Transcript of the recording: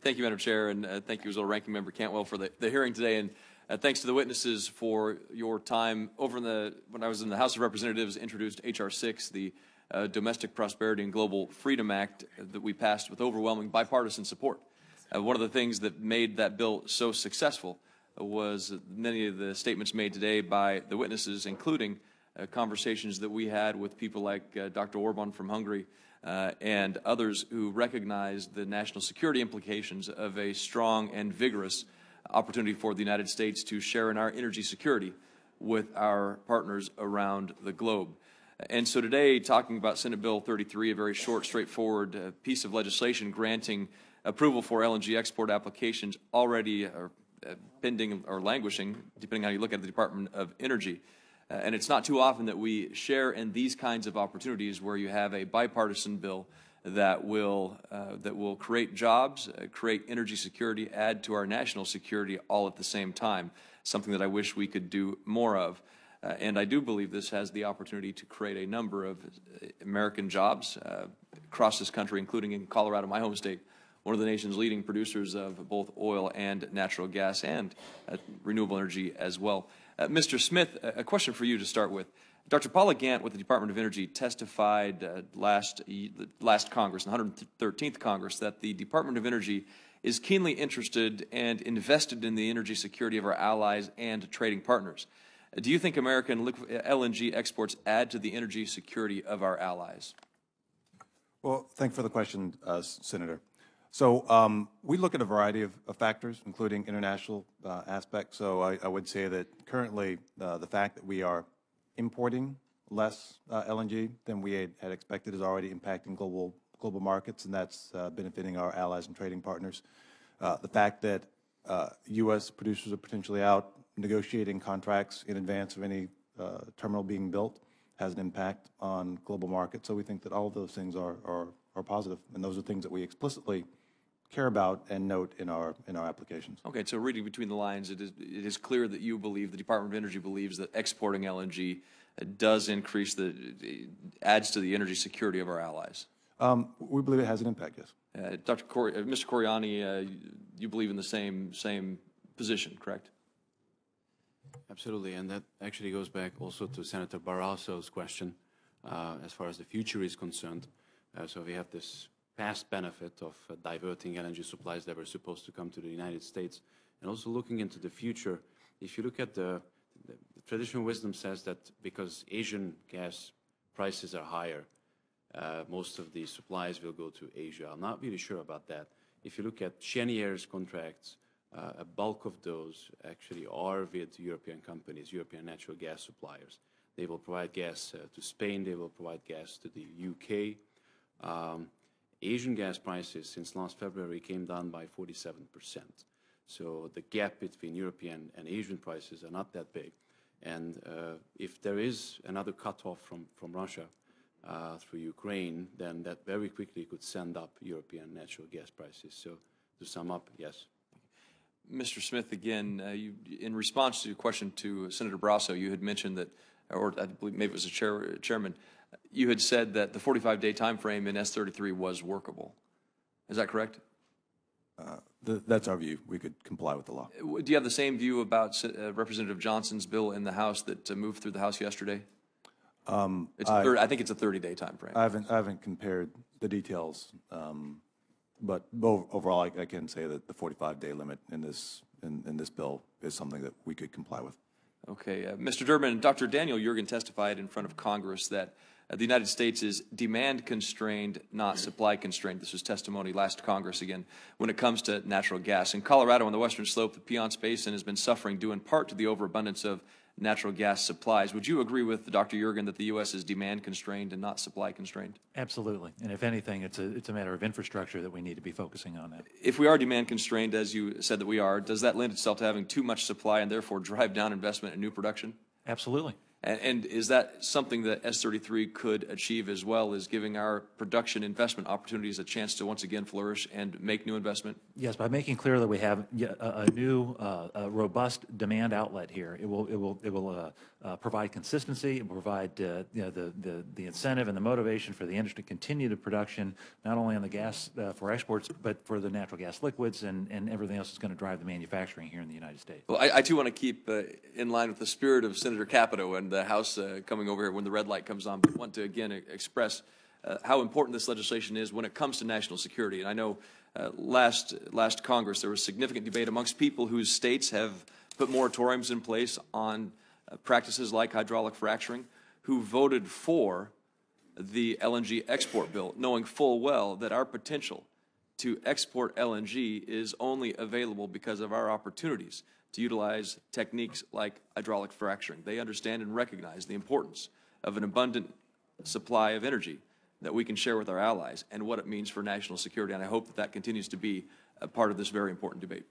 Thank you, Madam Chair, and thank you as well, Ranking Member Cantwell, for the hearing today. And thanks to the witnesses for your time. When I was in the House of Representatives, introduced H.R. 6, the Domestic Prosperity and Global Freedom Act that we passed with overwhelming bipartisan support. One of the things that made that bill so successful was many of the statements made today by the witnesses, including conversations that we had with people like Dr. Orban from Hungary and others who recognized the national security implications of a strong and vigorous opportunity for the United States to share in our energy security with our partners around the globe. And so today, talking about Senate Bill 33, a very short, straightforward piece of legislation granting approval for LNG export applications already pending or languishing, depending on how you look at the Department of Energy. And it's not too often that we share in these kinds of opportunities where you have a bipartisan bill that will create jobs, create energy security, add to our national security all at the same time, something that I wish we could do more of. And I do believe this has the opportunity to create a number of American jobs across this country, including in Colorado, my home state, one of the nation's leading producers of both oil and natural gas and renewable energy as well. Mr. Smith, a question for you to start with. Dr. Paula Gant with the Department of Energy testified last Congress, the 113th Congress, that the Department of Energy is keenly interested and invested in the energy security of our allies and trading partners. Do you think American LNG exports add to the energy security of our allies? Well, thank you for the question, Senator. So we look at a variety of factors, including international aspects. So I would say that currently the fact that we are importing less LNG than we had expected is already impacting global markets, and that's benefiting our allies and trading partners. The fact that U.S. producers are potentially out negotiating contracts in advance of any terminal being built has an impact on global markets. So we think that all of those things are positive, and those are things that we explicitly care about and note in our applications. Okay, so reading between the lines, it is clear that you believe, the Department of Energy believes, that exporting LNG does increase adds to the energy security of our allies. We believe it has an impact, yes. Dr. Cory, Mr. Coriani, you believe in the same position, correct? Absolutely, and that actually goes back also to Senator Barrasso's question as far as the future is concerned. So we have this past benefit of diverting LNG supplies that were supposed to come to the United States, and also looking into the future. If you look at the traditional wisdom says that because Asian gas prices are higher, most of the supplies will go to Asia. I'm not really sure about that. If you look at Chenier's contracts, a bulk of those actually are with European companies, European natural gas suppliers. They will provide gas to Spain, they will provide gas to the UK. Asian gas prices since last February came down by 47%. So the gap between European and Asian prices are not that big. And if there is another cutoff from Russia through Ukraine, then that very quickly could send up European natural gas prices. So to sum up, yes. Mr. Smith, again, in response to your question to Senator Barrasso, you had mentioned that, or I believe maybe it was the chairman, you had said that the 45-day time frame in S33 was workable. Is that correct? That's our view. We could comply with the law. Do you have the same view about Representative Johnson's bill in the House that moved through the House yesterday? I think it's a 30-day time frame. I haven't compared the details, but overall, I can say that the 45-day limit in this bill is something that we could comply with. Okay, Mr. Durbin, Dr. Daniel Yergin testified in front of Congress that the United States is demand constrained, not supply constrained. This was testimony last Congress again when it comes to natural gas. In Colorado on the western slope, the Piceance Basin has been suffering due in part to the overabundance of natural gas supplies. Would you agree with Dr. Yergin that the U.S. is demand constrained and not supply constrained? Absolutely. And if anything, it's a matter of infrastructure that we need to be focusing on that. If we are demand constrained, as you said that we are, does that lend itself to having too much supply and therefore drive down investment in new production? Absolutely. And is that something that S-33 could achieve as well, as giving our production investment opportunities a chance to once again flourish and make new investment? Yes, by making clear that we have a new, robust demand outlet here. It will provide consistency. It will provide you know, the incentive and the motivation for the industry to continue the production, not only on the gas for exports, but for the natural gas liquids and everything else that's going to drive the manufacturing here in the United States. Well, I too want to keep in line with the spirit of Senator Capito and the House coming over here when the red light comes on, but want to again express how important this legislation is when it comes to national security. And I know last Congress there was significant debate amongst people whose states have put moratoriums in place on practices like hydraulic fracturing, who voted for the LNG export bill, knowing full well that our potential to export LNG is only available because of our opportunities to utilize techniques like hydraulic fracturing. They understand and recognize the importance of an abundant supply of energy that we can share with our allies and what it means for national security. And I hope that that continues to be a part of this very important debate.